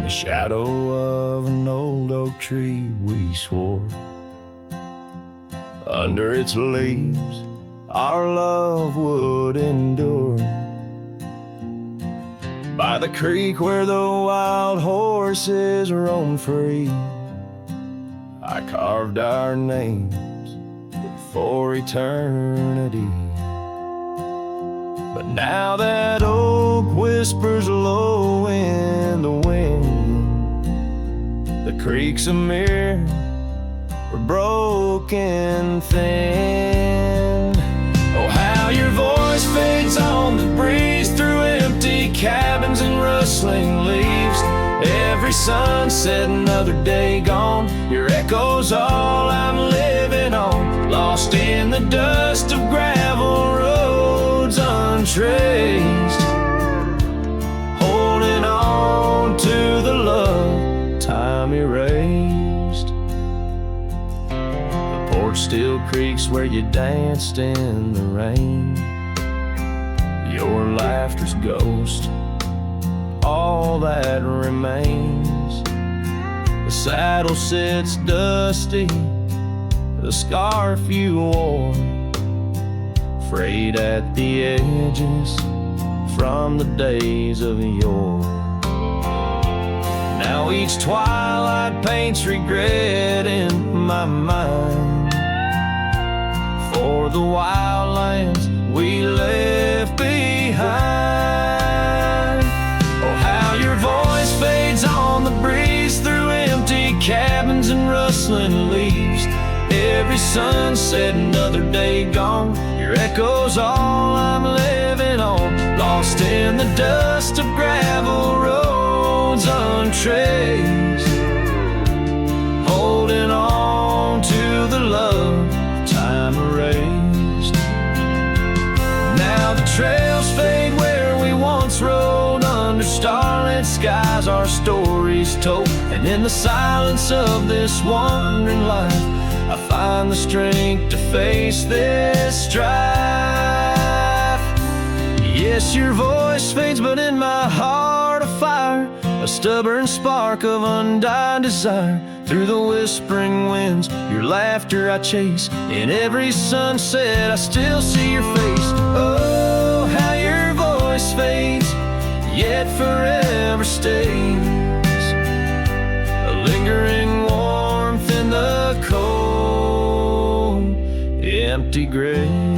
the shadow of an old oak tree we swore. Under its leaves our love would endure. By the creek where the wild horses roam free, I carved our names for eternity. But now that oak whispers low in the wind, the creek's a mirror, we're broken thin. Oh, how your voice fades on the breeze through empty cabins and rustling leaves. Every sunset, another day gone, your echo's all I'm living on. Lost in the dust of gravel roads untraced, holding on to the love time erased. The porch still creaks where you danced in the rain. Your laughter's ghost, all that remains. The saddle sits dusty, the scarf you wore, frayed at the edges from the days of yore. Now each twilight paints regret in my mind for the wild lands we left behind. Oh, how your voice fades on the breeze through empty cabins and rustling leaves. Every sunset, another day gone, your echo's all I'm living on. Lost in the dust of gravel roads untraced, holding on to the love time erased. Now the trails fade where we once rode, under starlit skies our stories told. And in the silence of this wandering life, I find the strength to face this strife. Yes, your voice fades, but in my heart a fire, a stubborn spark of undying desire. Through the whispering winds, your laughter I chase. In every sunset, I still see your face. Oh, how your voice fades, yet forever stays. A lingering warmth in the cold, empty graves.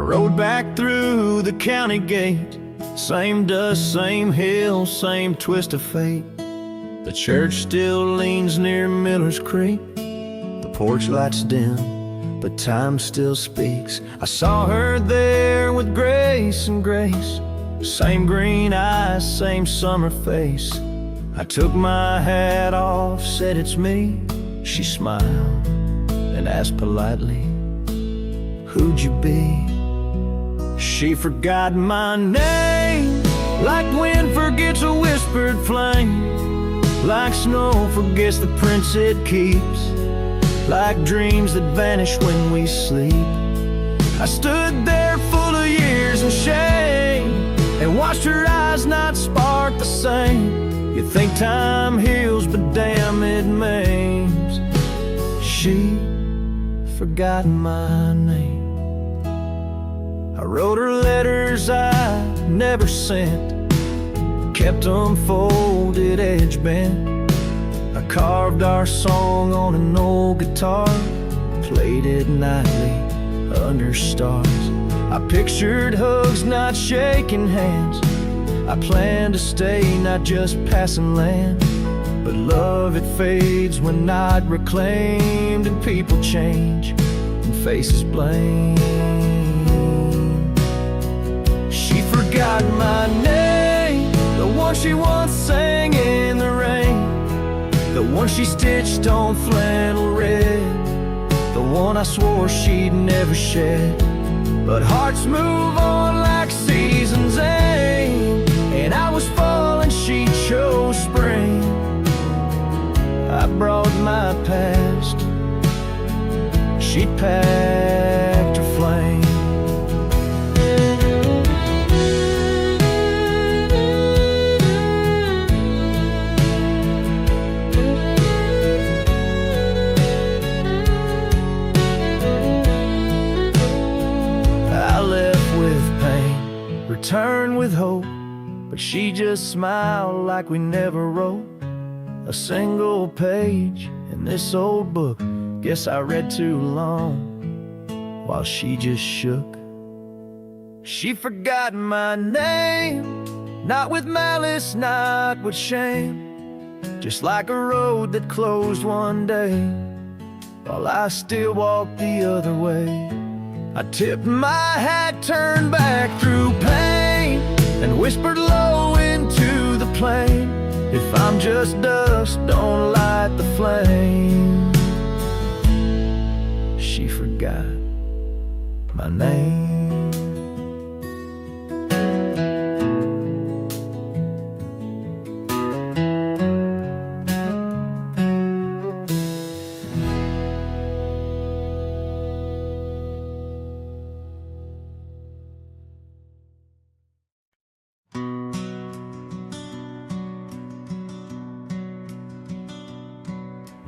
Rode back through the county gate, same dust, same hill, same twist of fate. The church still leans near Miller's Creek, the porch lights dim, but time still speaks. I saw her there with grace and grace, same green eyes, same summer face. I took my hat off, said it's me. She smiled and asked politely, who'd you be? She forgot my name, like wind forgets a whispered flame, like snow forgets the prints it keeps, like dreams that vanish when we sleep. I stood there full of years and shame, and watched her eyes not spark the same. You think time heals, but damn it maims. She forgot my name. I wrote her letters I never sent, kept them folded, edge bent. I carved our song on an old guitar, played it nightly under stars. I pictured hugs, not shaking hands. I planned to stay, not just passing land. But love, it fades when not reclaimed, and people change and faces blame. She forgot my name, the one she once sang in one she stitched on flannel red, the one I swore she'd never shed. But hearts move on like seasons aim, and I was fall and she chose spring. I brought my past, she packed her flame. Return with hope, but she just smiled like we never wrote a single page in this old book. Guess I read too long while she just shook. She forgot my name, not with malice, not with shame, just like a road that closed one day while I still walked the other way. I tipped my hat, turned back through pain, and whispered low into the plain, if I'm just dust, don't light the flame. She forgot my name.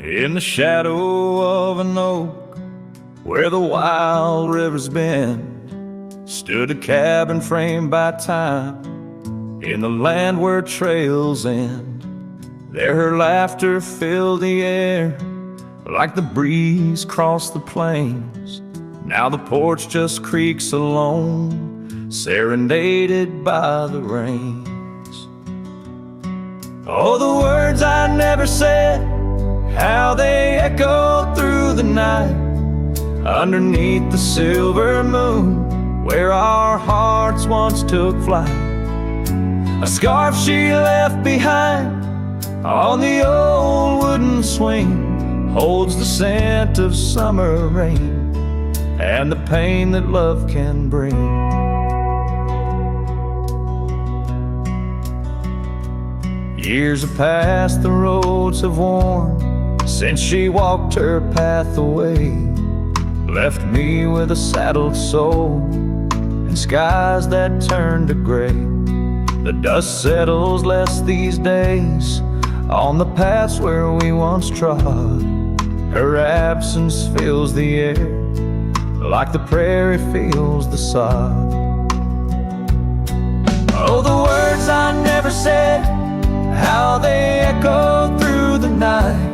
In the shadow of an oak, where the wild rivers bend, stood a cabin framed by time, in the land where trails end. There her laughter filled the air, like the breeze crossed the plains. Now the porch just creaks alone, serenaded by the rains. Oh, the words I never said, how they echoed through the night, underneath the silver moon, where our hearts once took flight. A scarf she left behind on the old wooden swing holds the scent of summer rain and the pain that love can bring. Years have passed, the roads have worn since she walked her path away, left me with a saddled soul and skies that turn to gray. The dust settles less these days on the paths where we once trod. Her absence fills the air like the prairie feels the sod. Oh, the words I never said, how they echoed through the night,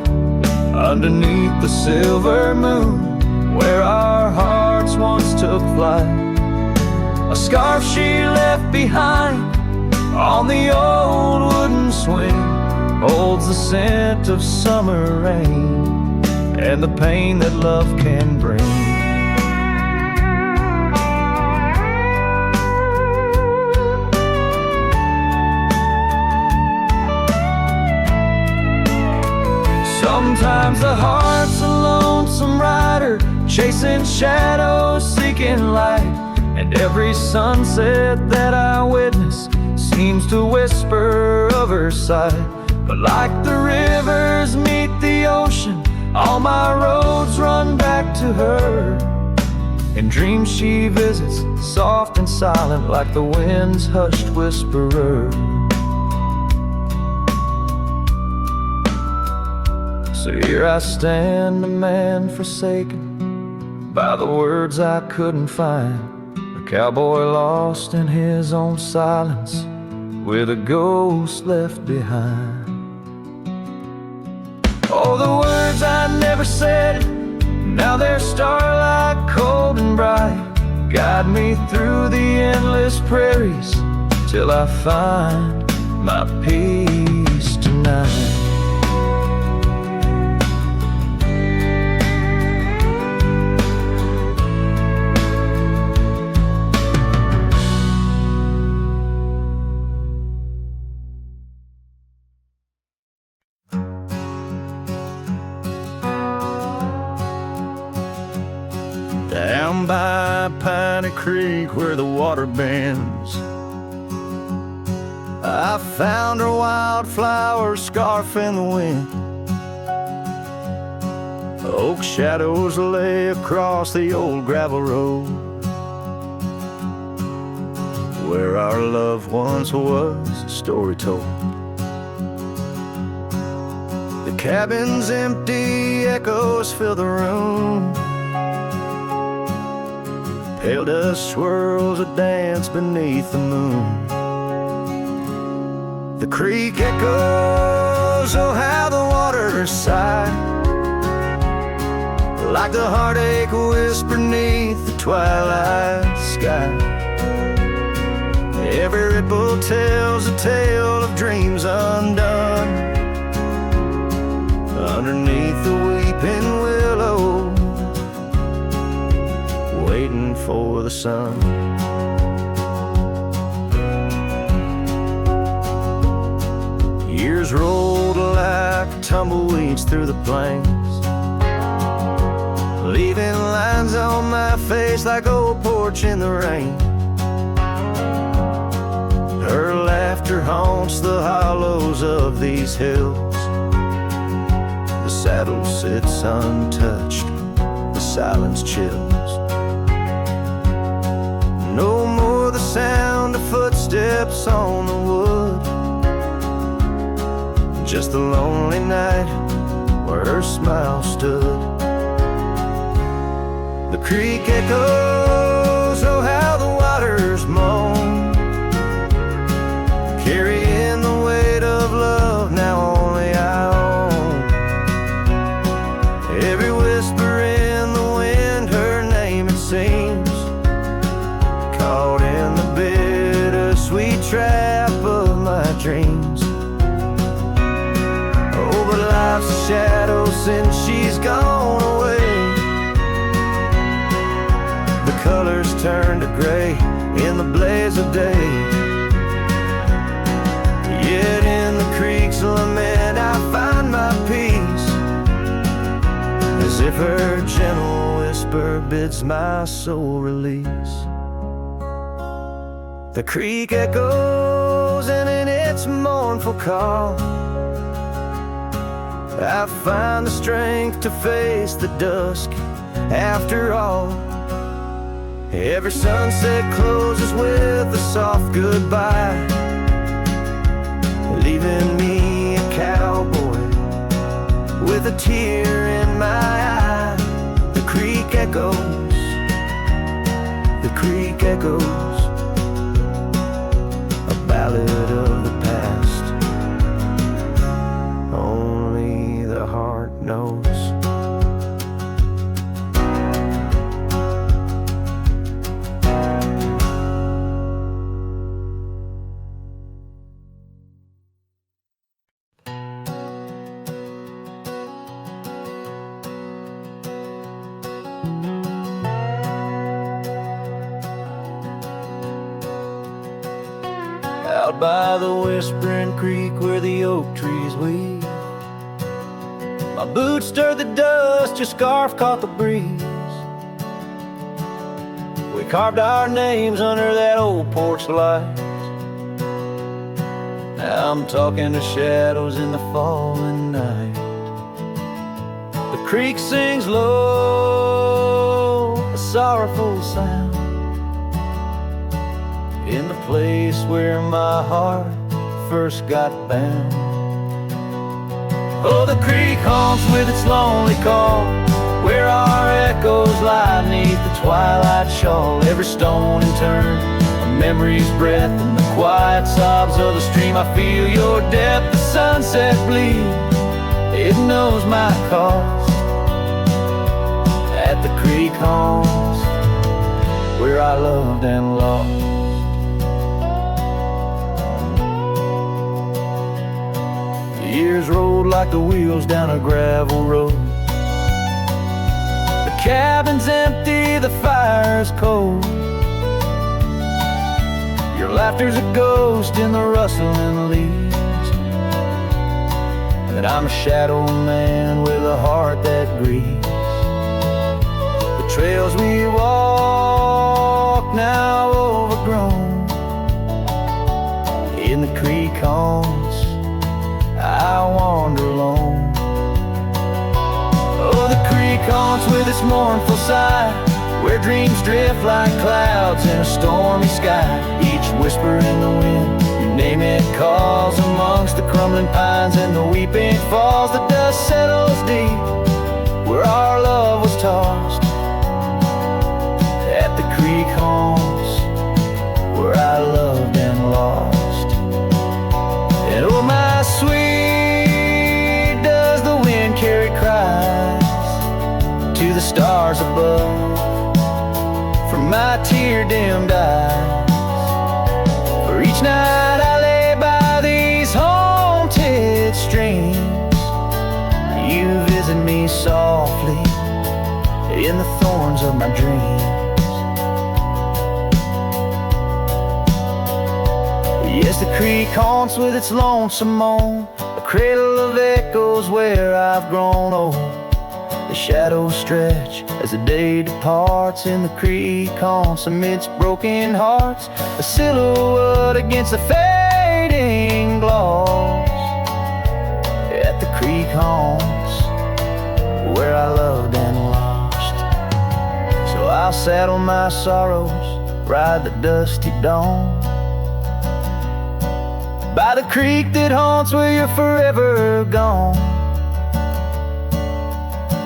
underneath the silver moon, where our hearts once took flight. A scarf she left behind on the old wooden swing holds the scent of summer rain and the pain that love can bring. Sometimes the heart's a lonesome rider, chasing shadows, seeking light, and every sunset that I witness seems to whisper of her sight. But like the rivers meet the ocean, all my roads run back to her. In dreams she visits, soft and silent, like the wind's hushed whisperer. So here I stand, a man forsaken by the words I couldn't find, a cowboy lost in his own silence, with a ghost left behind. Oh, the words I never said, now they're starlight, cold and bright, guide me through the endless prairies till I find my peace tonight. piney creek where the water bends. I found her wildflower scarf in the wind. Oak shadows lay across the old gravel road where our love once was a story told. The cabin's empty, echoes fill the room. Pale dust swirls a dance beneath the moon. The creek echoes, oh how the water sigh, like the heartache whisper beneath the twilight sky. Every ripple tells a tale of dreams undone underneath the weeping willow, waiting for the sun. Years rolled like tumbleweeds through the plains, leaving lines on my face like old porch in the rain. Her laughter haunts the hollows of these hills. The saddle sits untouched, the silence chills. No more the sound of footsteps on the wood, just the lonely night where her smile stood. The creek echoes, oh how the waters moan, carrying the weight of love now only I own. Every whisper in the wind, her name it seems, caught in the bittersweet trap of my dreams. Oh, but life's a shadow since she's gone away. The colors turn to gray in the blaze of day. Yet in the creek's lament I find my peace, as if her gentle whisper bids my soul release. The creek echoes, and in its mournful call I find the strength to face the dusk after all. Every sunset closes with a soft goodbye, leaving me a cowboy with a tear in my eye. The creek echoes, the creek echoes, a ballad of the past only the heart knows. Out by the whispering creek where the oak trees weep, my boots stirred the dust, your scarf caught the breeze. We carved our names under that old porch light. Now I'm talking to shadows in the falling night. The creek sings low, a sorrowful sound, in the place where my heart first got bound. Oh, the creek haunts with its lonely call, where our echoes lie neath the twilight shawl. Every stone and turn, a memory's breath, and the quiet sobs of the stream. I feel your depth, the sunset bleed, it knows my cost. At the creek haunts, where I loved and lost. Years rolled like the wheels down a gravel road. The cabin's empty, the fire's cold. Your laughter's a ghost in the rustling leaves, and I'm a shadow man with a heart that grieves. The trails we walk now overgrown. In the creek haunts, I wander alone. Oh, the creek haunts with its mournful sigh, where dreams drift like clouds in a stormy sky. Each whisper in the wind, your name it calls, amongst the crumbling pines and the weeping falls. The dust settles deep where our love was tossed, at the creek haunts where I loved and lost. And oh, my sweet, does the wind carry cries to the stars above from my tear-dimmed eyes? For each night I lay by these haunted streams, you visit me softly in the thorns of my dreams. Yes, the creek haunts with its lonesome moan, a cradle of echoes where I've grown old. The shadows stretch as the day departs in the creek haunts amidst broken hearts, a silhouette against the fading gloss, at the creek haunts where I loved and lost. So I'll saddle my sorrows, ride the dusty dawn, by the creek that haunts where you're forever gone.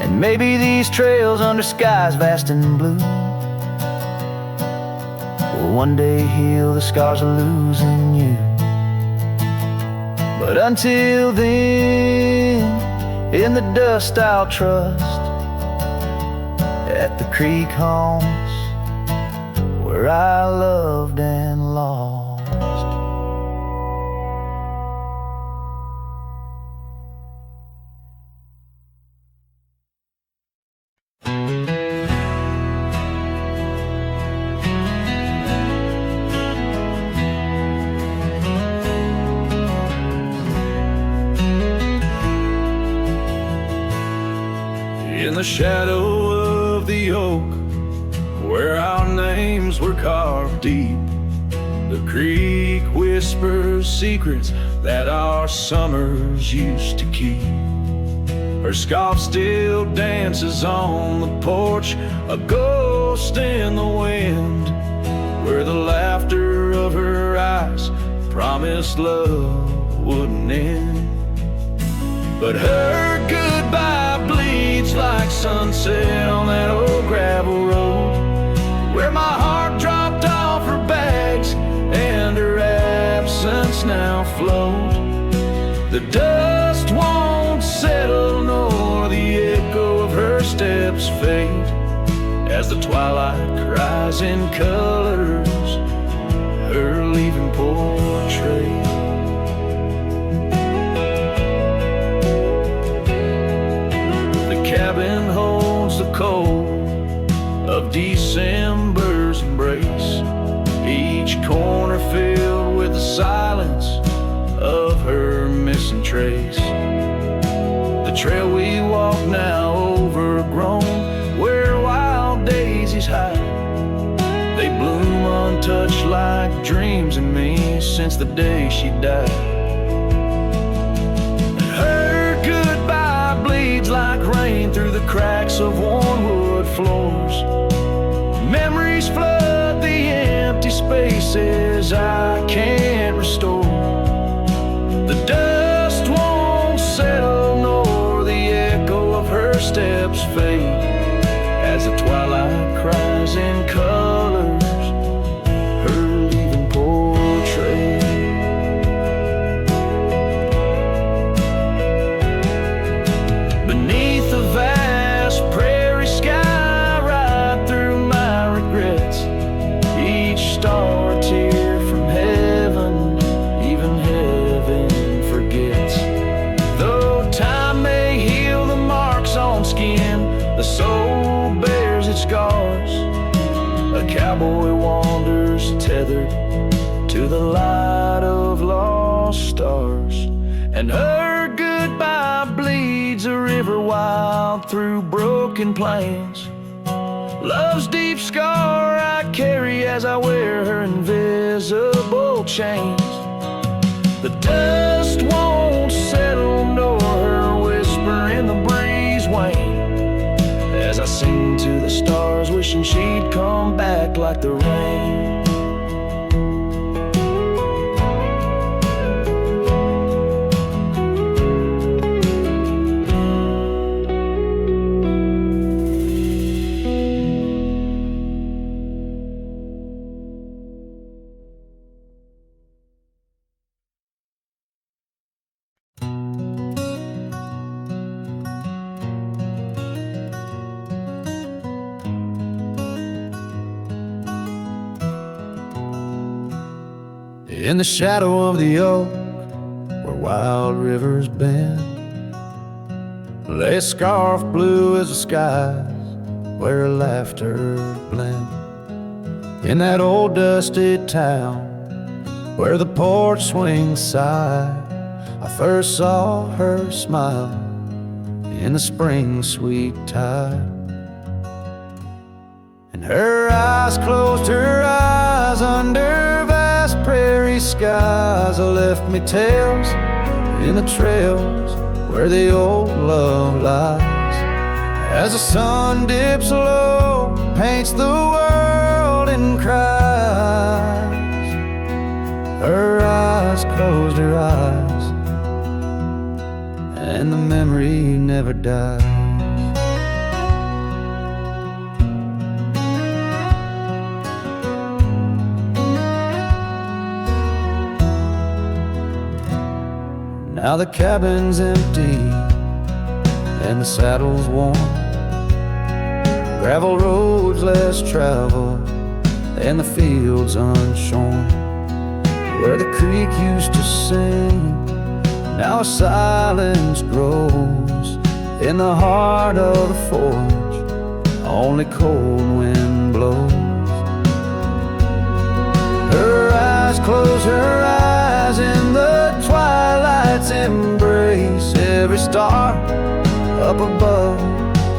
And maybe these trails under skies vast and blue will one day heal the scars of losing you. But until then, in the dust I'll trust, at the creek haunts where I loved and lost. In the shadow of the oak, where our names were carved deep, the creek whispers secrets that our summers used to keep. Her scarf still dances on the porch, a ghost in the wind, where the laughter of her eyes promised love wouldn't end. But her goodbye bleeds like sunset on that old gravel road, where my heart dropped off her bags and her absence now flowed. The dust won't settle nor the echo of her steps fade, as the twilight cries in colors her leaving portrait. Cabin holds the cold of December's embrace, each corner filled with the silence of her missing trace. The trail we walk now overgrown, where wild daisies hide, they bloom untouched like dreams in me since the day she died. Like rain through the cracks of worn wood floors, memories flood the empty spaces I can't restore. The dust won't settle nor the echo of her steps fade, as the twilight cries in colors her leaving portrait. The soul bears its scars, a cowboy wanders tethered to the light of lost stars, and her goodbye bleeds a river wild through broken plains. Love's deep scar I carry as I wear her invisible chains. The dust won't settle nor her whisper in the breeze wane, as I sing to the stars wishing she'd come back like the rain. In the shadow of the oak, where wild rivers bend, lay a scarf blue as the skies, where laughter blend. In that old dusty town, where the porch swings sigh, I first saw her smile in the spring sweet tide. And her eyes closed her eyes under vast prairie skies. I left me tales in the trails where the old love lies. As the sun dips low, paints the world in cries. Her eyes closed her eyes, and the memory never dies. Now the cabin's empty and the saddle's worn, gravel roads less traveled and the fields unshorn. Where the creek used to sing, now a silence grows in the heart of the forge, only cold wind blows. Her eyes close her eyes in the twilight's embrace. Every star up above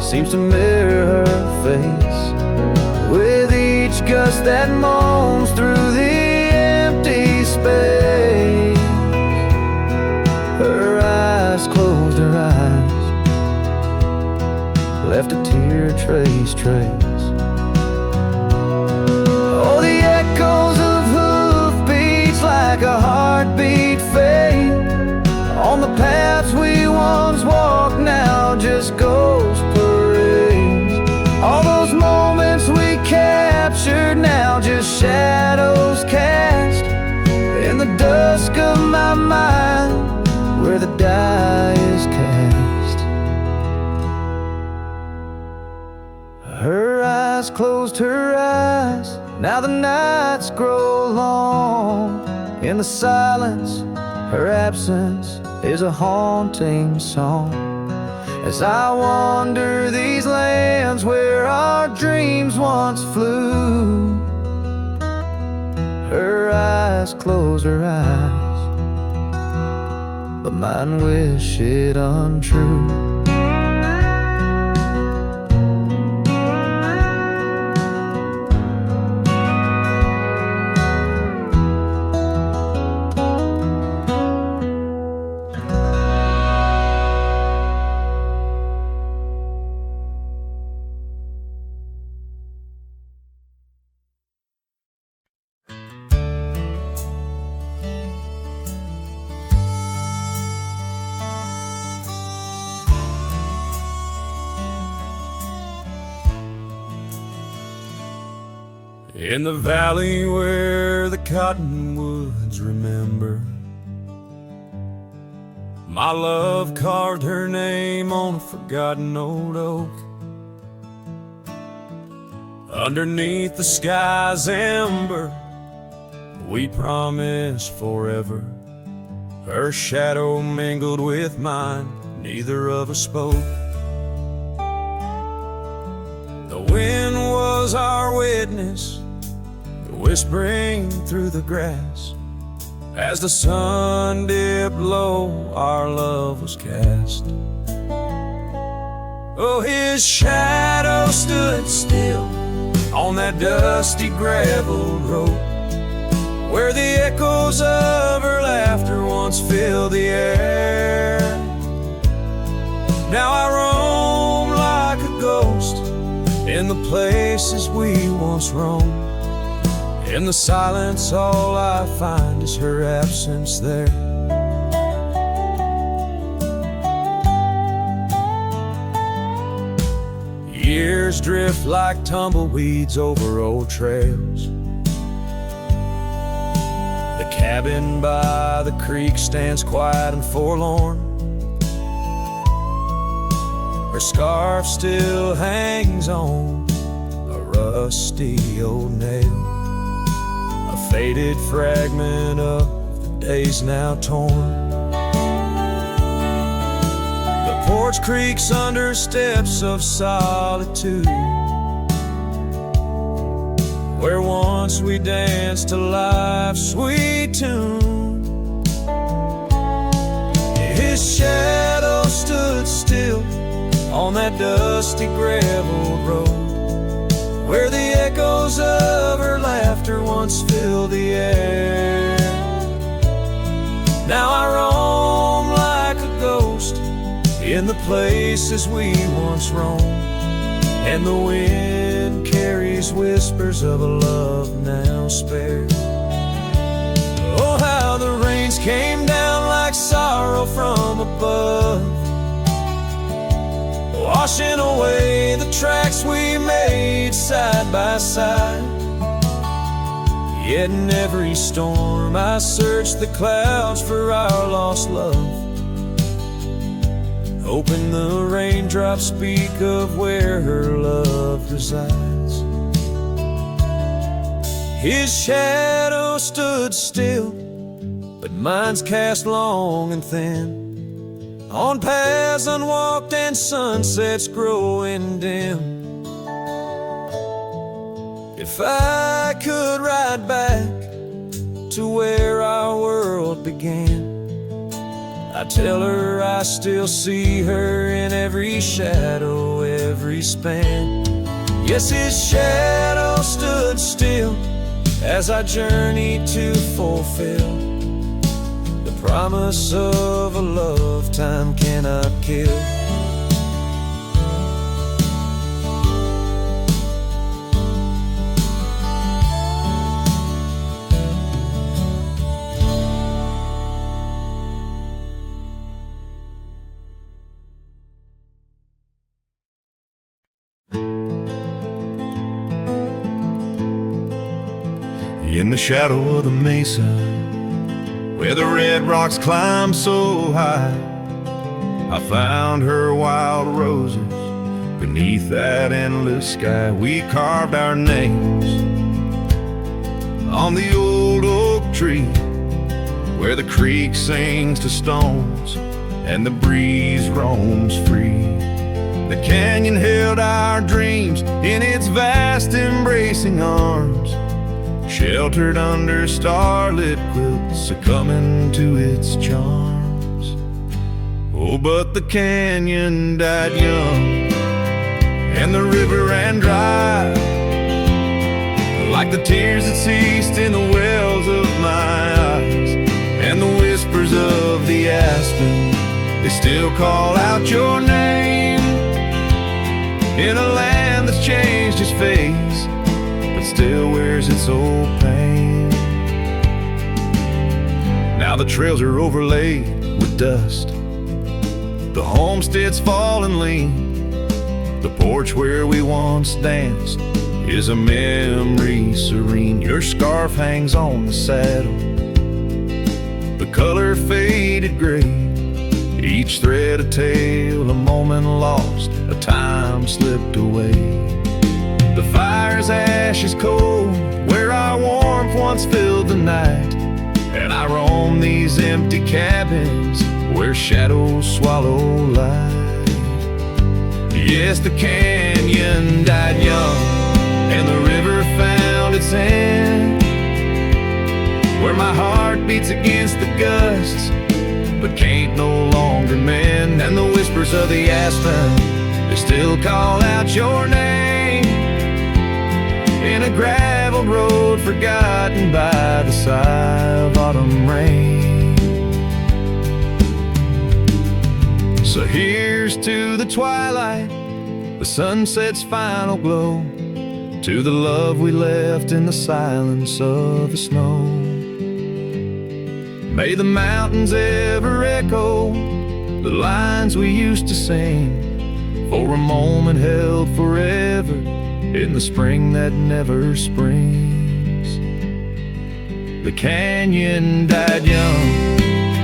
seems to mirror her face, with each gust that moans through the empty space. Her eyes closed her eyes, left a tear trace. Oh, the echoes of hoofbeats like a heartbeat fade on the paths we once walked, now just ghost parades. All those moments we captured, now just shadows cast in the dusk of my mind, where the die is cast. Her eyes closed her eyes, now the nights grow long. In the silence, her absence is a haunting song. As I wander these lands where our dreams once flew, her eyes close her eyes, but mine wish it untrue. In the valley where the cottonwoods remember, my love carved her name on a forgotten old oak. Underneath the sky's ember, we promised forever. Her shadow mingled with mine, neither of us spoke. The wind was our witness, whispering through the grass. As the sun dipped low, our love was cast. Oh, his shadow stood still on that dusty gravel road, where the echoes of her laughter once filled the air. Now I roam like a ghost in the places we once roamed. In the silence, all I find is her absence there. Years drift like tumbleweeds over old trails. The cabin by the creek stands quiet and forlorn. Her scarf still hangs on a rusty old nail, a faded fragment of the days now torn. The porch creaks under steps of solitude, where once we danced to life's sweet tune. His shadow stood still on that dusty gravel road, where the echoes of her laughter once filled the air. Now I roam like a ghost in the places we once roamed, and the wind carries whispers of a love now spared. Oh, how the rains came down like sorrow from above, washing away the tracks we made side by side. Yet in every storm I search the clouds for our lost love, hoping the raindrops speak of where her love resides. His shadow stood still, but mine's cast long and thin, on paths unwalked and sunsets growing dim. If I could ride back to where our world began, I'd tell her I still see her in every shadow, every span. Yes, his shadow stood still as I journeyed to fulfill the promise of a love time cannot kill. In the shadow of the mesa, where the red rocks climb so high, I found her wild roses beneath that endless sky. We carved our names on the old oak tree, where the creek sings to stones and the breeze roams free. The canyon held our dreams in its vast embracing arms, sheltered under starlit quilts, succumbing to its charms. Oh, but the canyon died young, and the river ran dry, like the tears that ceased in the wells of my eyes. And the whispers of the aspen, they still call out your name, in a land that's changed its face, still wears its old pain. Now the trails are overlaid with dust, the homestead's fallen lean, the porch where we once danced is a memory serene. Your scarf hangs on the saddle, the color faded gray, each thread a tale, a moment lost, a time slipped away. The fire's ashes cold, where our warmth once filled the night, and I roam these empty cabins where shadows swallow light. Yes, the canyon died young, and the river found its end, where my heart beats against the gusts, but can't no longer mend. And the whispers of the aspen, they still call out your name, in a gravel road forgotten by the sigh of autumn rain. So here's to the twilight, the sunset's final glow, to the love we left in the silence of the snow. May the mountains ever echo the lines we used to sing, for a moment held forever in the spring that never springs. The canyon died young,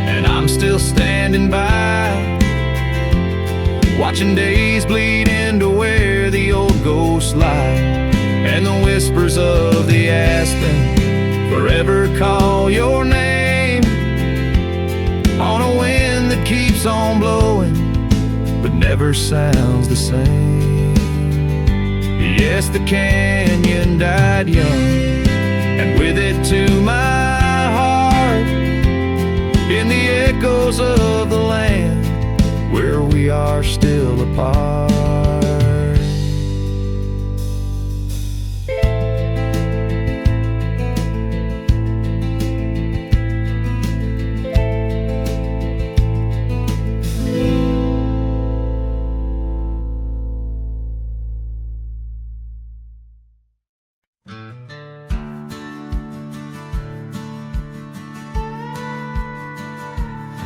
and I'm still standing by, watching days bleed into where the old ghosts lie, and the whispers of the aspen forever call your name, on a wind that keeps on blowing but never sounds the same. Yes, the canyon died young, and with it to my heart, in the echoes of the land where we are still apart.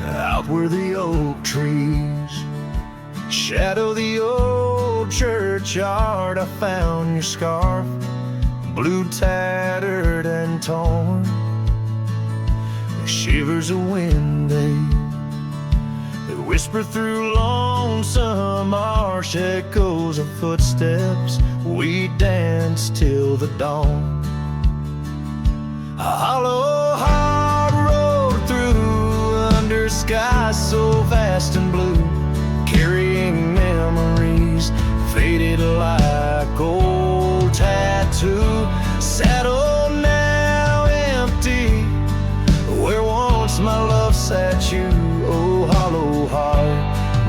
Out where the oak trees shadow the old churchyard, I found your scarf, blue, tattered and torn. The shivers of wind, they whisper through lonesome marsh, echoes of footsteps. We danced till the dawn. A hollow heart rolled through under skies so vast and blue, carrying memories faded like old tattoo. Saddle now empty, where once my love sat you. Oh, hollow heart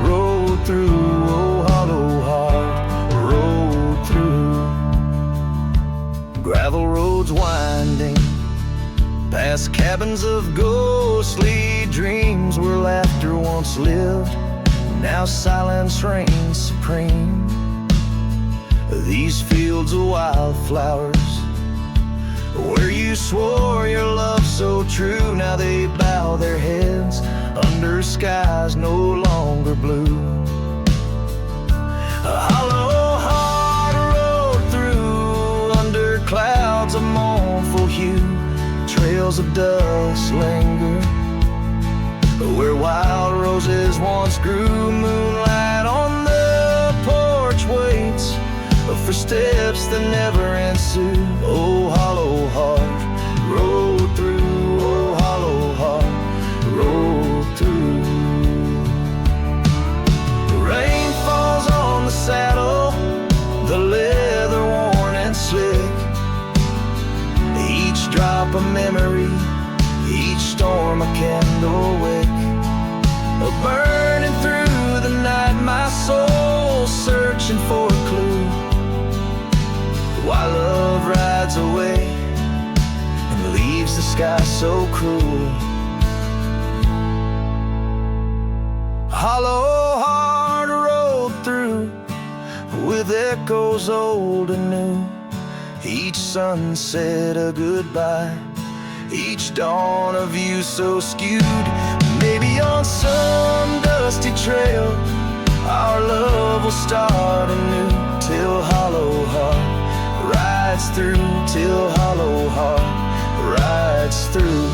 rode through. Oh, hollow heart rode through. Gravel roads winding past cabins of ghostly dreams, where laughter once lived, now silence reigns supreme. These fields of wildflowers, where you swore your love so true, now they bow their heads under skies no longer blue. A hollow heart rode through under clouds of mournful hue. Trails of dust linger where wild roses once grew. Moonlight on the porch waits for steps that never ensue. Oh, hollow heart rode through. Oh, hollow heart rode through. The rain falls on the saddle, the leather worn and slick, each drop a memory, each storm a candle wick. Burning through the night, my soul searching for a clue, while love rides away and leaves the sky so cruel. Hollow heart rode through with echoes old and new, each sunset a goodbye, each dawn a view so skewed. Maybe on some dusty trail our love will start anew, till hollow heart rides through, till hollow heart rides through.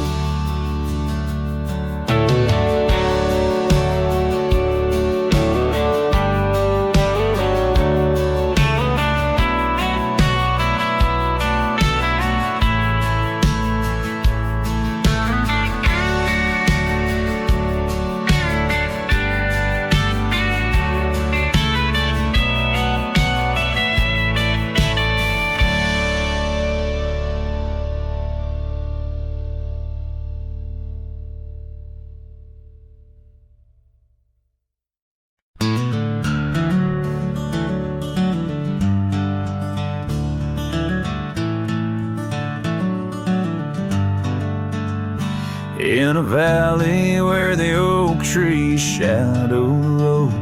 In a valley where the oak tree's shadow road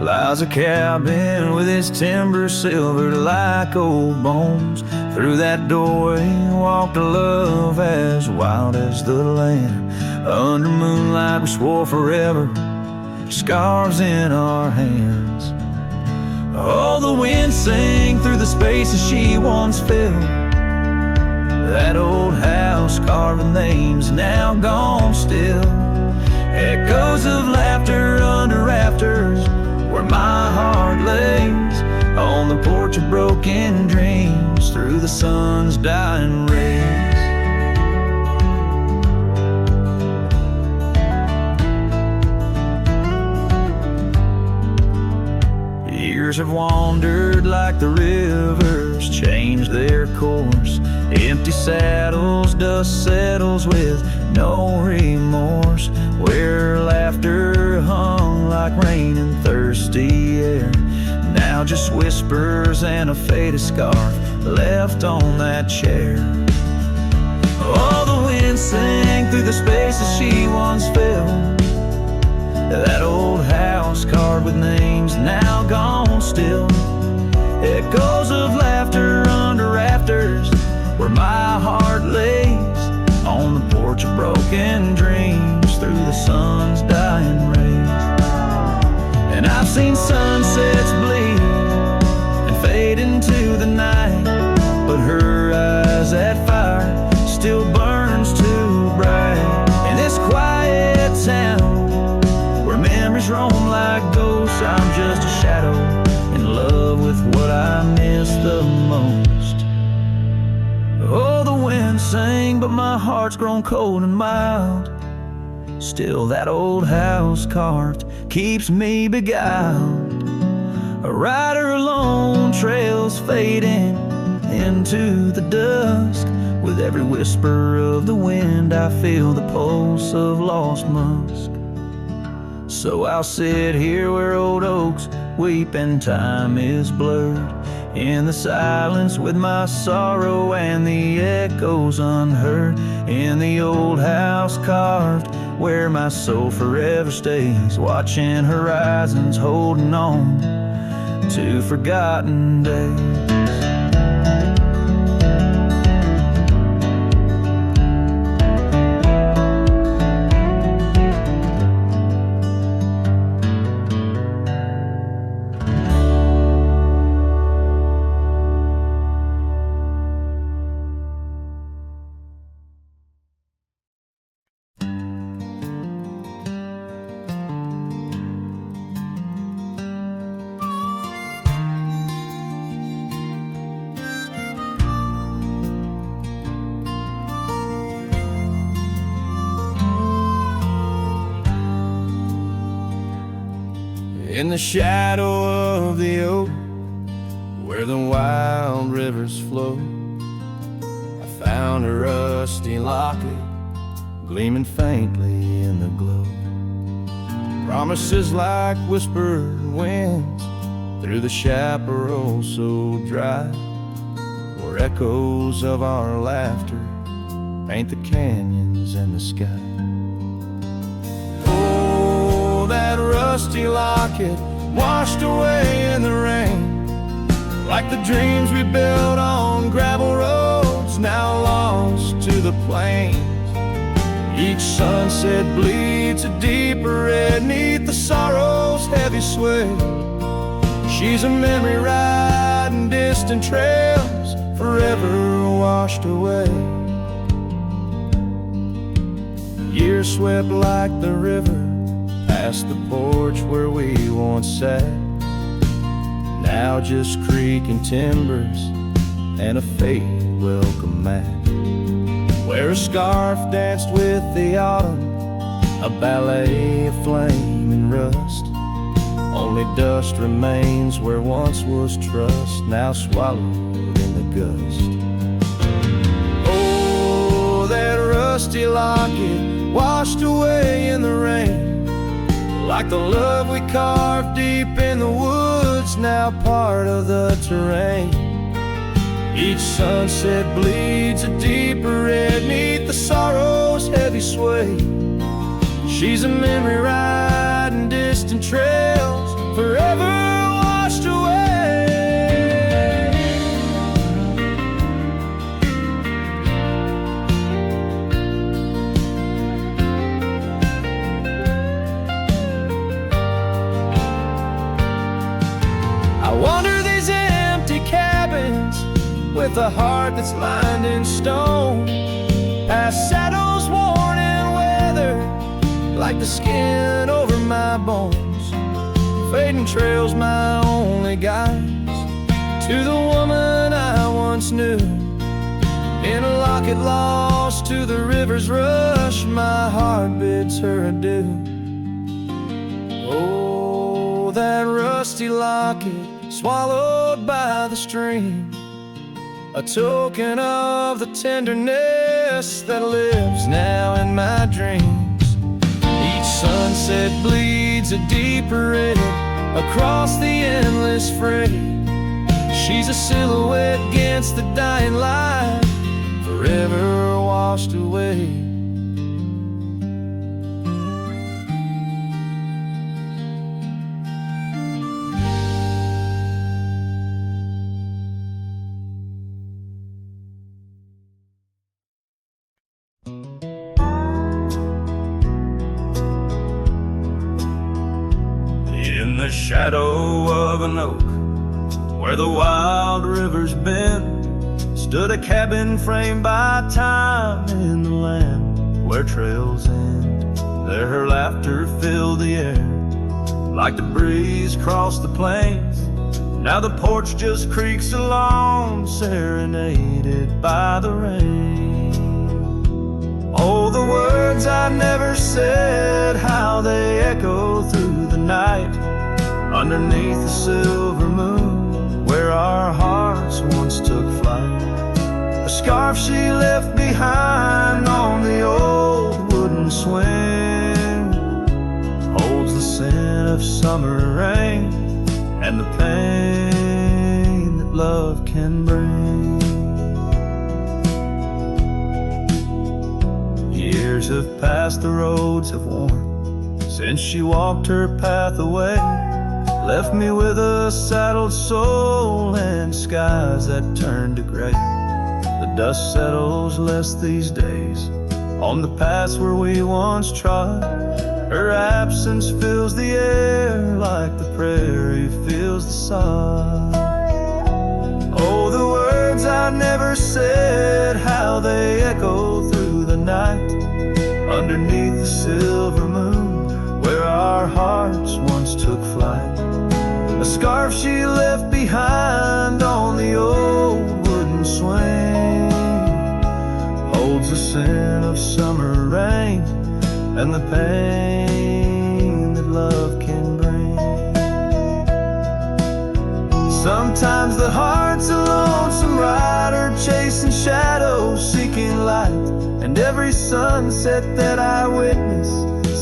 lies a cabin with its timber silvered like old bones. Through that doorway walked a love as wild as the land. Under moonlight we swore forever, scars in our hands. Oh, the wind sang through the spaces she once filled. That old house carving names now gone still. Echoes of laughter under rafters where my heart lays. On the porch of broken dreams through the sun's dying rays. Years have wandered like the rivers, changed their course. Empty saddles, dust settles with no remorse. Where laughter hung like rain in thirsty air, now just whispers and a faded scarf left on that chair. Oh, the wind sang through the spaces she once filled. That old house carved with names now gone still. Echoes of laughter under rafters where my heart lays. On the porch of broken dreams through the sun's dying rays. And I've seen sunsets bleed and fade into the night, but her eyes, that fire still burns too bright. In this quiet town where memories roam like ghosts, I'm just a shadow in love with what I miss the most. Oh, the wind sang, but my heart's grown cold and mild. Still that old house carved keeps me beguiled. A rider alone, trails fading into the dusk. With every whisper of the wind I feel the pulse of lost musk. So I'll sit here where old oaks weep and time is blurred, in the silence with my sorrow and the echoes unheard. In the old house carved where my soul forever stays, watching horizons, holding on to forgotten days. In the shadow of the oak, where the wild rivers flow, I found a rusty locket gleaming faintly in the glow. Promises like whispered winds through the chaparral so dry, where echoes of our laughter paint the canyons and the sky. That rusty locket washed away in the rain, like the dreams we built on gravel roads now lost to the plains. Each sunset bleeds a deeper red neath the sorrow's heavy sway. She's a memory riding distant trails forever washed away. Years swept like the river past the porch where we once sat, now just creaking timbers and a faded welcome mat, where a scarf danced with the autumn, a ballet of flame and rust. Only dust remains where once was trust, now swallowed in the gust. Oh, that rusty locket washed away in the rain, like the love we carved deep in the woods, now part of the terrain. Each sunset bleeds a deeper red neath the sorrow's heavy sway. She's a memory riding distant trails, forever washed away. I wander these empty cabins with a heart that's lined in stone, past shadows worn and weathered like the skin over my bones, fading trails my only guides to the woman I once knew. In a locket lost to the river's rush, my heart bids her adieu. Oh, that rusty locket swallowed by the stream, a token of the tenderness that lives now in my dreams. Each sunset bleeds a deeper red across the endless fray. She's a silhouette against the dying light, forever washed away. In the shadow of an oak, where the wild rivers bend, stood a cabin framed by time in the land where trails end. There her laughter filled the air like the breeze crossed the plains. Now the porch just creaks along, serenaded by the rain. Oh, the words I never said, how they echo through the night, underneath the silver moon, where our hearts once took flight. A scarf she left behind on the old wooden swing holds the scent of summer rain and the pain that love can bring. Years have passed, the roads have worn since she walked her path away, left me with a saddled soul and skies that turned to gray. The dust settles less these days on the paths where we once trod. Her absence fills the air like the prairie fills the sod. Oh, the words I never said, how they echo through the night, underneath the silver moon, where our hearts once took flight. A scarf she left behind on the old wooden swing holds the scent of summer rain and the pain that love can bring. Sometimes the heart's a lonesome rider, chasing shadows, seeking light, and every sunset that I witness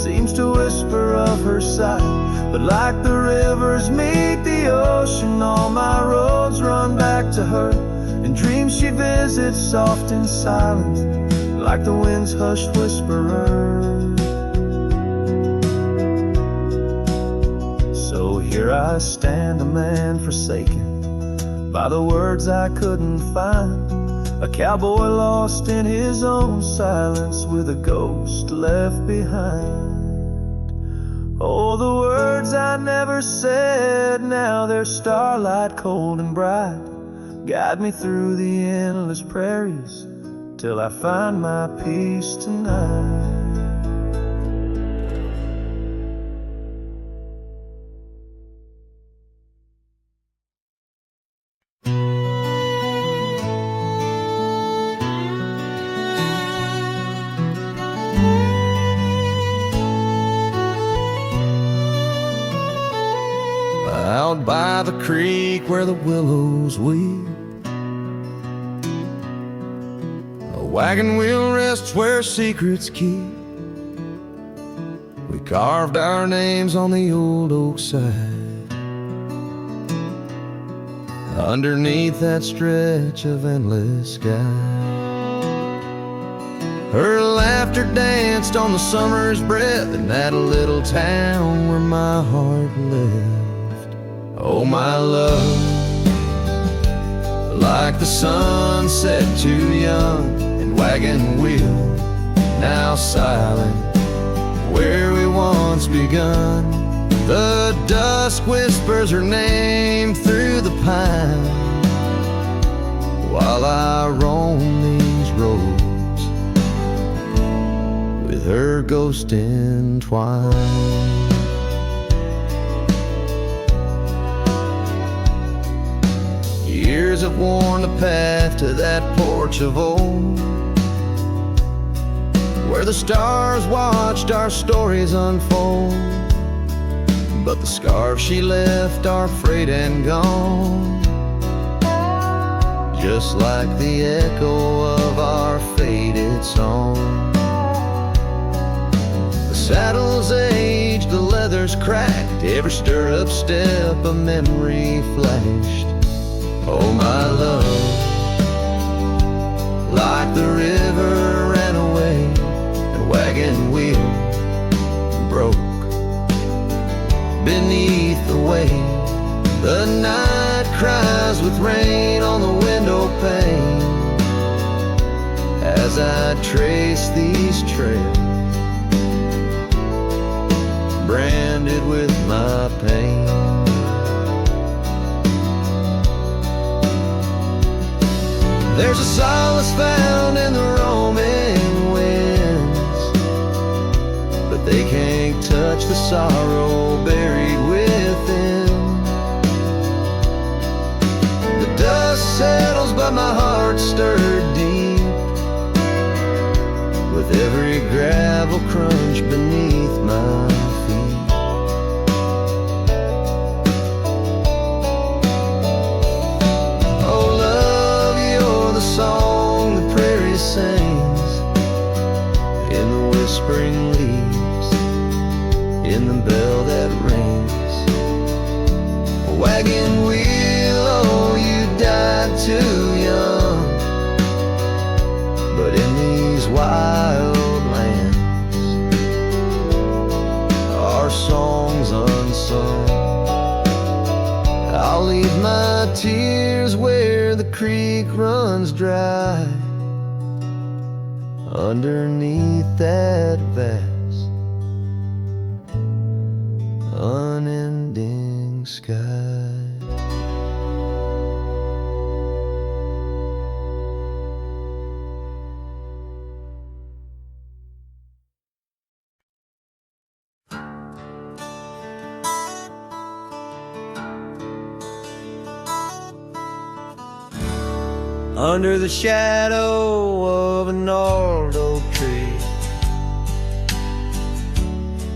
seems to whisper of her sight. But like the rivers meet the ocean, all my roads run back to her. In dreams she visits soft and silent, like the wind's hushed whisperer. So here I stand, a man forsaken by the words I couldn't find, a cowboy lost in his own silence with a ghost left behind. Oh, the words I never said, now they're starlight cold and bright, guide me through the endless prairies till I find my peace tonight. Out by the creek where the willows weep, a wagon wheel rests where secrets keep. We carved our names on the old oak side, underneath that stretch of endless sky. Her laughter danced on the summer's breath in that little town where my heart lived. Oh, my love, like the sunset too young and wagon wheel, now silent where we once begun. The dusk whispers her name through the pine while I roam these roads with her ghost entwined. Years have worn the path to that porch of old, where the stars watched our stories unfold. But the scars she left are frayed and gone, just like the echo of our faded song. The saddle's aged, the leather's cracked, every stirrup step a memory flashed. Oh, my love, like the river ran away, the wagon wheel broke beneath the weight. The night cries with rain on the window pane as I trace these trails, branded with my pain. There's a solace found in the roaming winds, but they can't touch the sorrow buried within. The dust settles but my heart stirred deep with every gravel crunch beneath my feet. Oh, love, you're the song the prairie sings in the whispering leaves, in the bell that rings. A wagon wheel, oh, you died too young, but in these wild lands, our songs unsung. I'll leave my tears where the creek runs dry, underneath that vast, unending sky. Under the shadow of an old oak tree,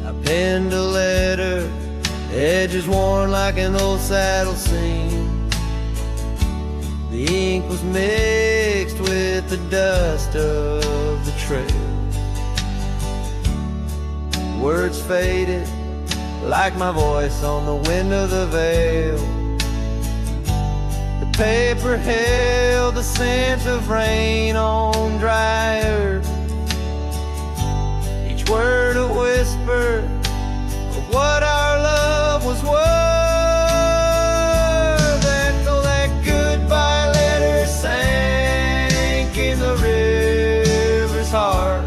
I penned a letter, edges worn like an old saddle seam. The ink was mixed with the dust of the trail. Words faded like my voice on the wind of the veil. The paper held the scent of rain on dry earth, each word a whisper of what our love was worth. Till that goodbye letter sank in the river's heart,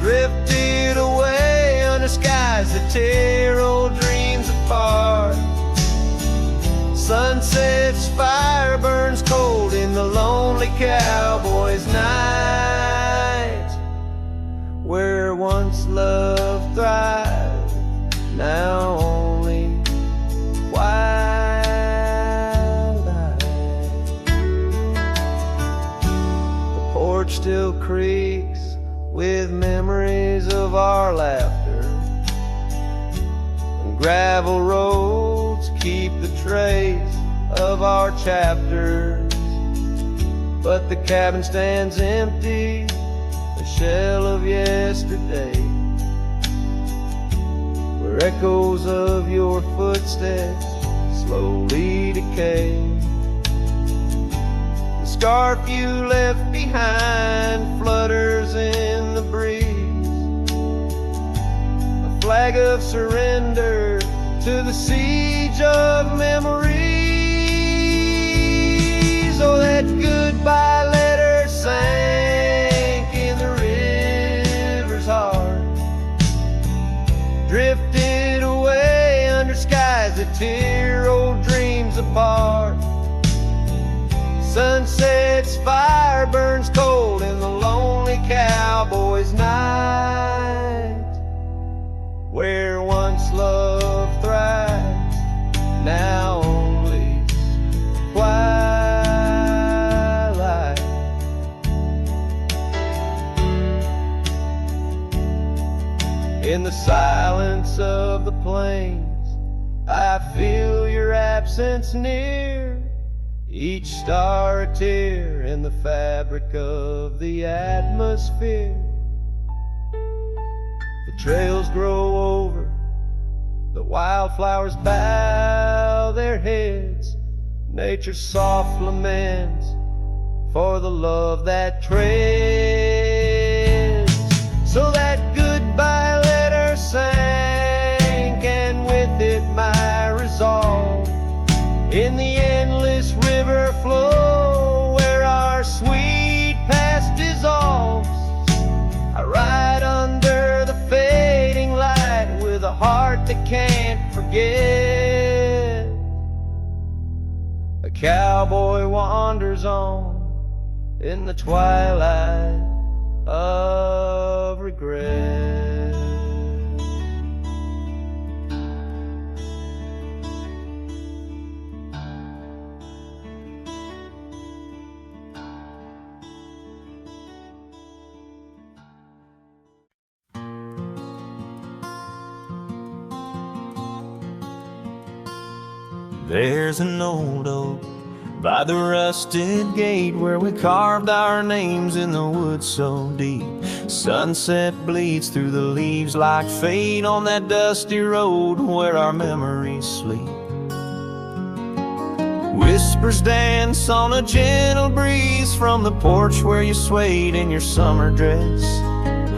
drifted away under skies that tear old dreams apart. Sunset's fire burns cold in the lonely cowboy's night, where once love thrived, now only wildlife. The porch still creaks with memories of our laughter, and gravel roads keep the trace of our chapters. But the cabin stands empty, a shell of yesterday, where echoes of your footsteps slowly decay. The scarf you left behind flutters flag of surrender to the siege of memories. Oh, that goodbye letter sank in the river's heart, drifted away under skies that tear old dreams apart. Sunset's fire burns cold in the lonely cowboy's night, where once love thrives, now only twilight. In the silence of the plains, I feel your absence near, each star a tear in the fabric of the atmosphere. The trails grow over, the wildflowers bow their heads, nature's soft laments for the love that treads. So that goodbye letter sank, and with it my resolve, in the endless river flow where our sweet past dissolves. I ride under the fading light with a heart that can't forget. A cowboy wanders on in the twilight of regret. There's an old oak by the rusted gate where we carved our names in the wood so deep. Sunset bleeds through the leaves like fate on that dusty road where our memories sleep. Whispers dance on a gentle breeze from the porch where you swayed in your summer dress,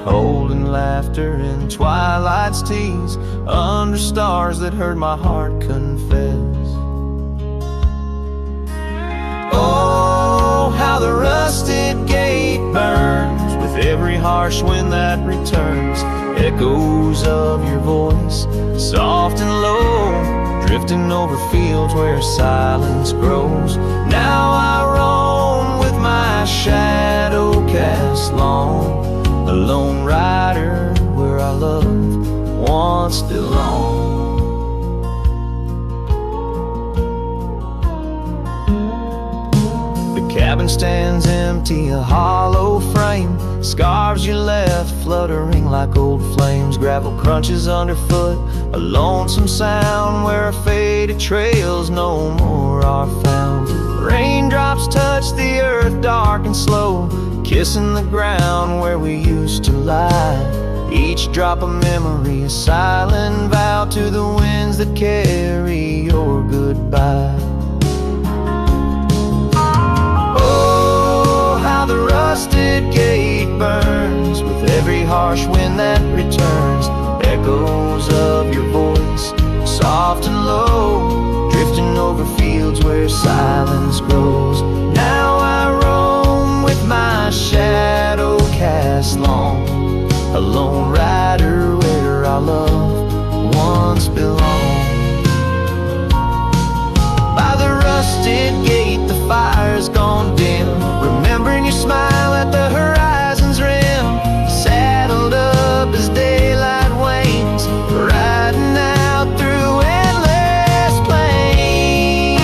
holding laughter in twilight's tease under stars that heard my heart confess. Oh, how the rusted gate burns with every harsh wind that returns. Echoes of your voice, soft and low, drifting over fields where silence grows. Now I roam with my shadow cast long, a lone rider where our love once belonged. The cabin stands empty, a hollow frame, scarves you left fluttering like old flames. Gravel crunches underfoot, a lonesome sound where our faded trails no more are found. Raindrops touch the earth dark and slow, kissing the ground where we used to lie. Each drop of memory a silent vow to the winds that carry your goodbye. Oh, how the rusted gate burns with every harsh wind that returns. Echoes of your voice, soft and low, drifting over fields where silence grows. Now I roam with my shadow cast long, a lone rider where our love once belonged. By the rusted gate the fire's gone dim, remembering your smile at the horizon's rim. Saddled up as daylight wanes, riding out through endless plains.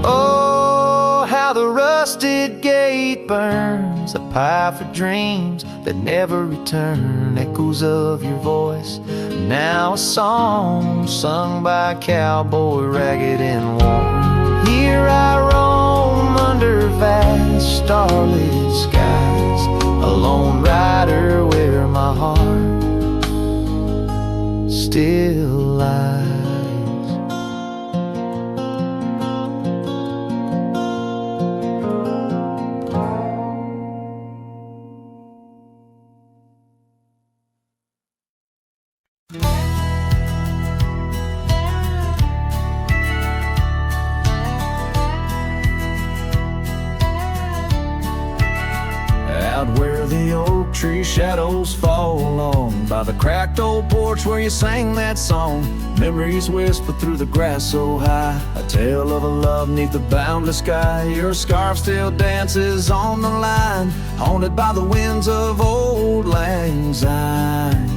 Oh, how the rusted gate burns, a pyre for dreams that never return. Echoes of your voice, now a song sung by a cowboy ragged and worn. Here I roam under vast starlit skies, a lone rider where my heart still lies. Out where the oak tree shadows fall on, by the cracked old porch where you sang that song, memories whisper through the grass so high, a tale of a love neath the boundless sky. Your scarf still dances on the line, haunted by the winds of old lang syne.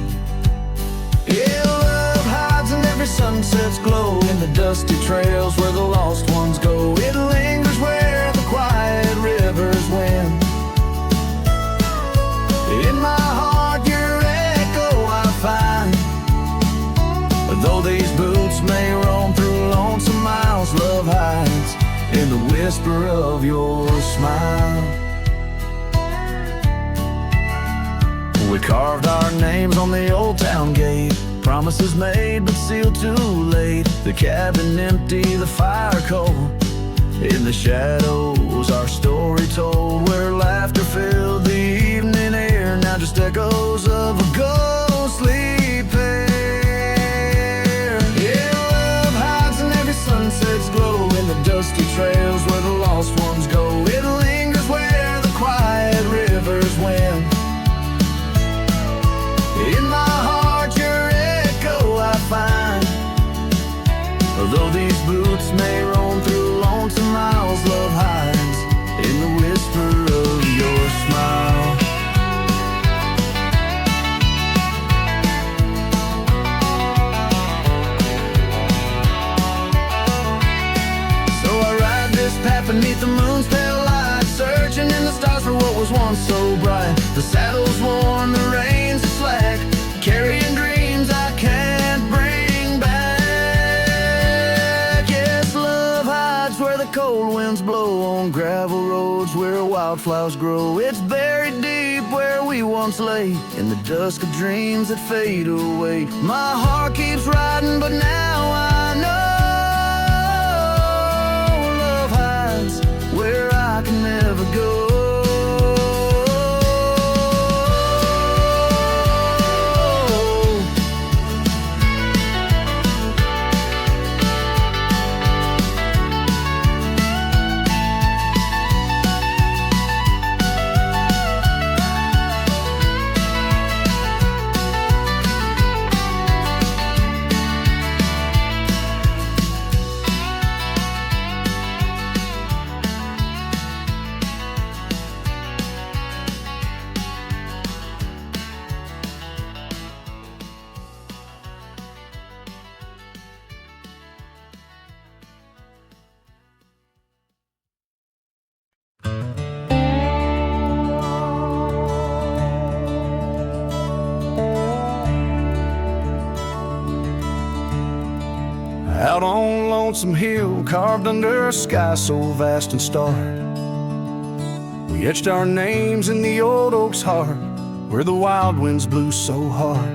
Yeah, love hides in every sunset's glow, in the dusty trails where the lost ones go. It lingers where the quiet rivers win. In my heart your echo I find. Though these boots may roam through lonesome miles, love hides in the whisper of your smile. We carved our names on the old town gate, promises made but sealed too late. The cabin empty, the fire cold, in the shadows our story told, where laughter filled the evening air, now just echoes of a ghostly pair. Yeah, love hides in every sunset's glow, in the dusty trails where the lost ones go. It lingers where the quiet rivers win. In my heart your echo I find. Although these boots may roam through lonesome miles, love hides in the whisper of your smile. So I ride this path beneath the moon's pale light, searching in the stars for what was once so bright. The saddle's worn, the reins are slack, carrying dreams I can't bring back. Yes, love hides where the cold winds blow, on gravel roads where wildflowers grow. It's buried deep where we once lay, in the dusk of dreams that fade away. My heart keeps riding, but now I know love hides where I can never go. Out on Lonesome Hill, carved under a sky so vast and starred, we etched our names in the old oak's heart, where the wild winds blew so hard.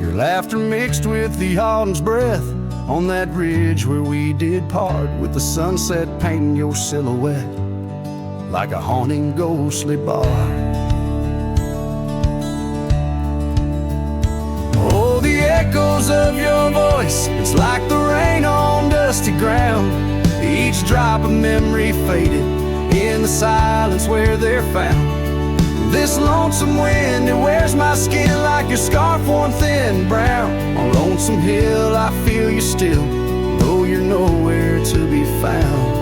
Your laughter mixed with the autumn's breath on that ridge where we did part, with the sunset painting your silhouette like a haunting ghostly bar. Oh, the echoes of your voice, it's like the rain on dusty ground, each drop of memory faded in the silence where they're found. This lonesome wind, it wears my skin like your scarf worn thin brown. On Lonesome Hill I feel you still, though you're nowhere to be found.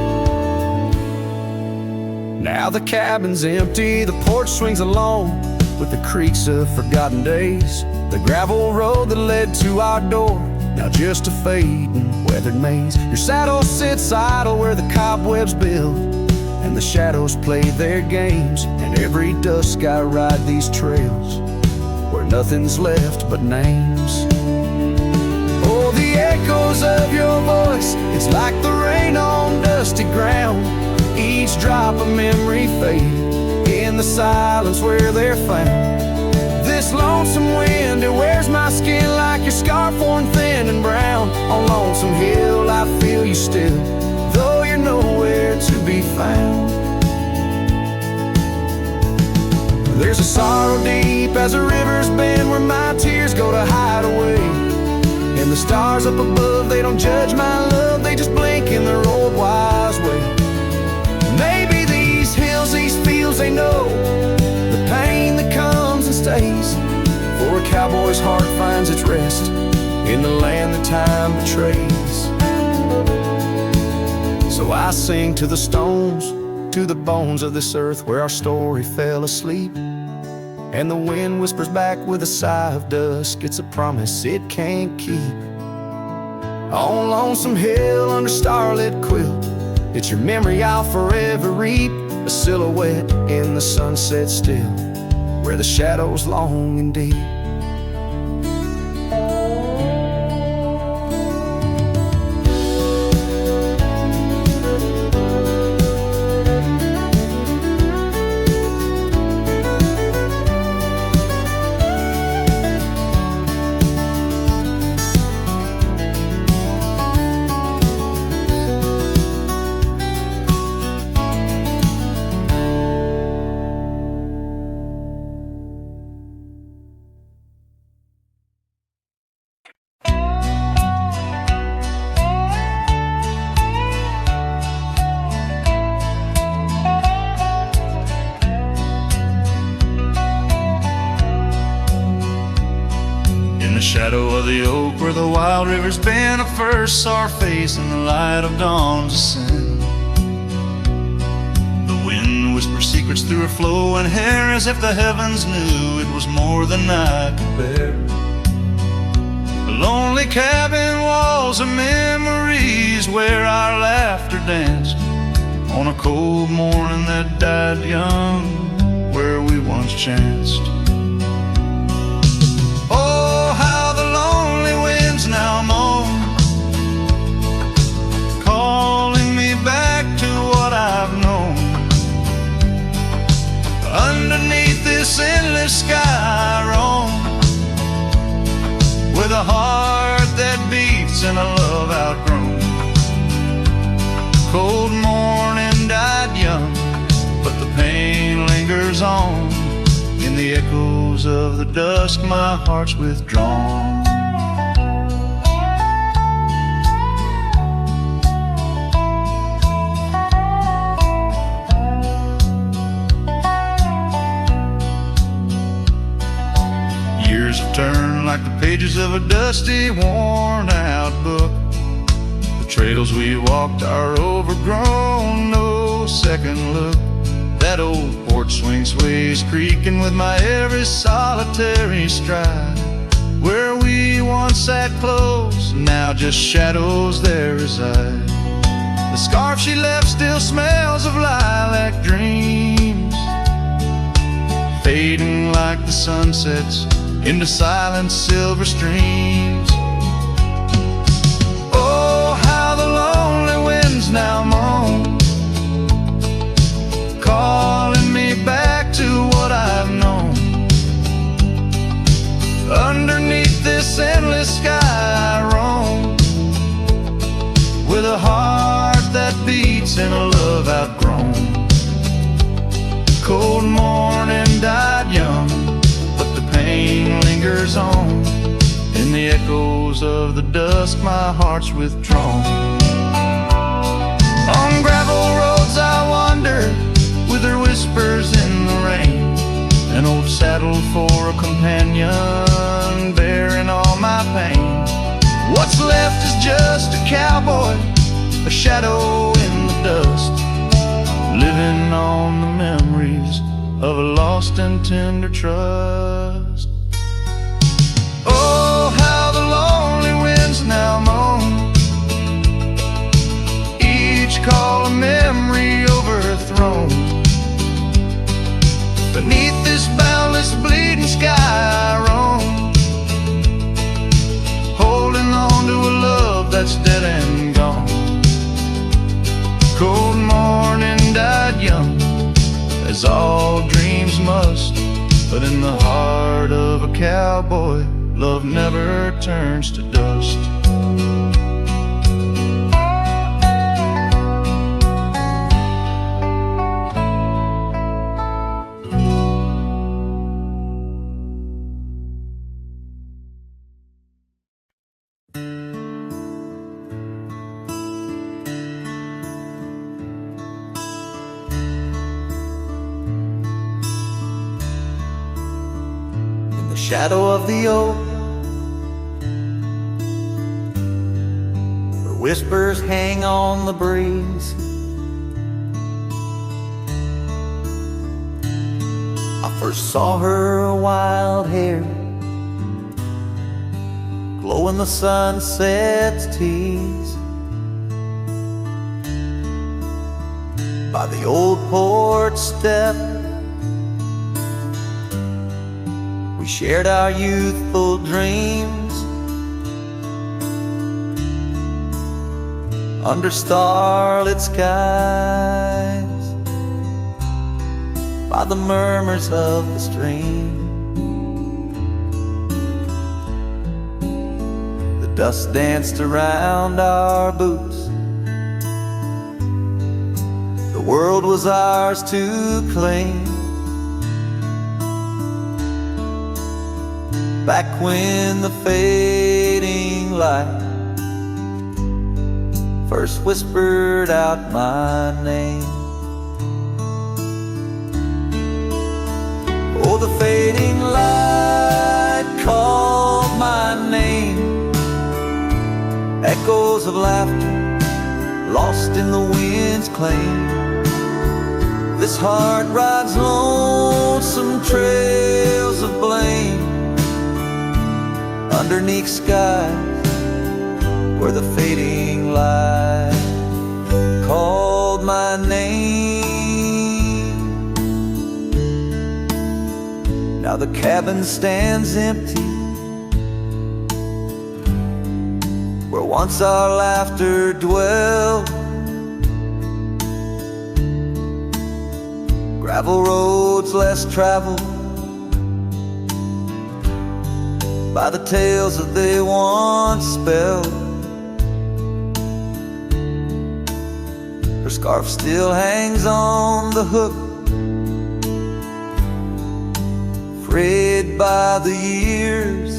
Now the cabin's empty, the porch swings alone with the creaks of forgotten days. The gravel road that led to our door, now just a fading weathered maze. Your saddle sits idle where the cobwebs build, and the shadows play their games. And every dusk I ride these trails where nothing's left but names. Oh, the echoes of your voice, it's like the rain on dusty ground, each drop of memory faded in the silence where they're found. This this lonesome wind, it wears my skin like your scarf, worn thin and brown. On Lonesome Hill I feel you still, though you're nowhere to be found. There's a sorrow deep as the rivers bend, where my tears go to hide away. And the stars up above, they don't judge my love, they just blink in their old wise way. Maybe these hills, these fields, they know the pain that comes and stays, for a cowboy's heart finds its rest in the land that time betrays. So I sing to the stones, to the bones of this earth where our story fell asleep. And the wind whispers back with a sigh of dusk, it's a promise it can't keep. On Lonesome Hill under starlit quilt, it's your memory I'll forever reap, a silhouette in the sunset still, where the shadows long and deep. In the shadow of the oak where the wild rivers bend, I first saw her face in the light of dawn's ascent. The wind whispered secrets through her flowing hair, as if the heavens knew it was more than I could bear. The lonely cabin walls of memories where our laughter danced on a cold morning that died young, where we once chanced. Now moan, calling me back to what I've known. Underneath this endless sky I roam, with a heart that beats and a love outgrown. Cold morning died young, but the pain lingers on. In the echoes of the dusk my heart's withdrawn. Years have turned like the pages of a dusty, worn-out book. The trails we walked are overgrown, no second look. That old porch swing sways creaking with my every solitary stride. Where we once sat close, now just shadows there reside. The scarf she left still smells of lilac dreams, fading like the sunsets into silent silver streams. Oh, how the lonely winds now moan, calling me back to what I've known. Underneath this endless sky I roam, with a heart that beats and a love outgrown. Cold morning died young, but the pain lingers on. In the echoes of the dusk my heart's withdrawn. On gravel roads I wander, with her whispers in the rain. An old saddle for a companion, bearing all my pain. What's left is just a cowboy, a shadow in the dust, living on the memories of a lost and tender trust. Oh, how the lonely winds now moan, each call a memory overthrown. Beneath this boundless bleeding sky I roam, holding on to a love that's dead and gone. Cold morning died young, as all dreams must, but in the heart of a cowboy, love never turns to dust. Shadow of the oak, where whispers hang on the breeze, I first saw her wild hair glow in the sunset's tease. By the old porch step we shared our youthful dreams, under starlit skies, by the murmurs of the stream. The dust danced around our boots, the world was ours to claim. Back when the fading light first whispered out my name. Oh, the fading light called my name. Echoes of laughter lost in the wind's claim. This heart rides lonesome trails of blame underneath skies where the fading light called my name. Now the cabin stands empty, where once our laughter dwelled. Gravel roads less traveled by the tales that they once spelled. Her scarf still hangs on the hook, frayed by the years.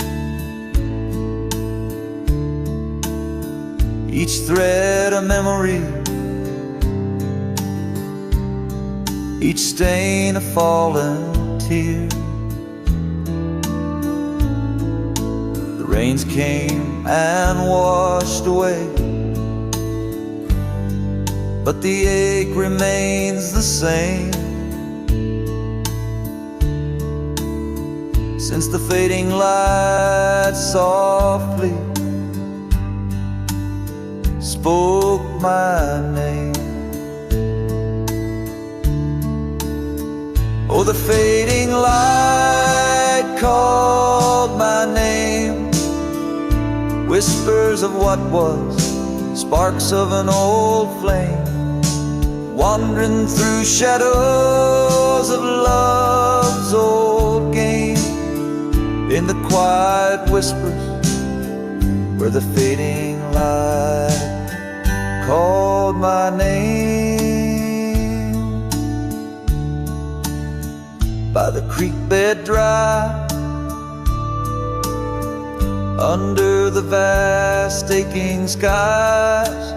Each thread a memory, each stain a fallen tear. Rains came and washed away, but the ache remains the same. Since the fading light softly spoke my name. Oh, the fading light called my name. Whispers of what was, sparks of an old flame, wandering through shadows of love's old game. In the quiet whispers where the fading light called my name. By the creek bed dry, under the vast aching skies,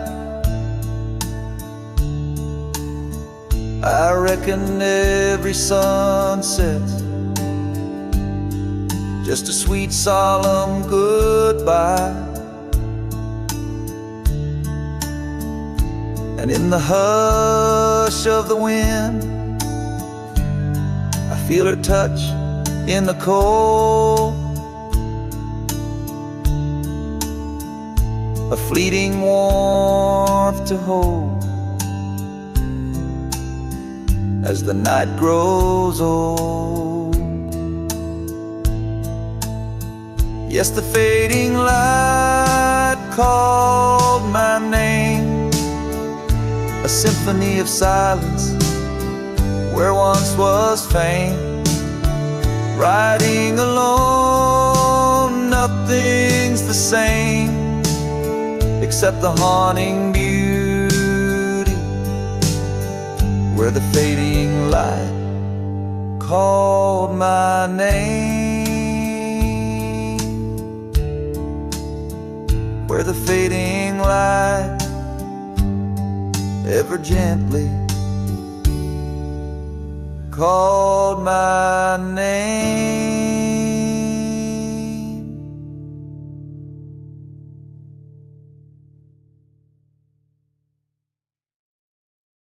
I reckon every sunset's just a sweet solemn goodbye. And in the hush of the wind, I feel her touch in the cold, a fleeting warmth to hold as the night grows old. Yes, the fading light called my name, a symphony of silence where once was fame, riding alone nothing's the same except the haunting beauty where the fading light called my name, where the fading light ever gently called my name.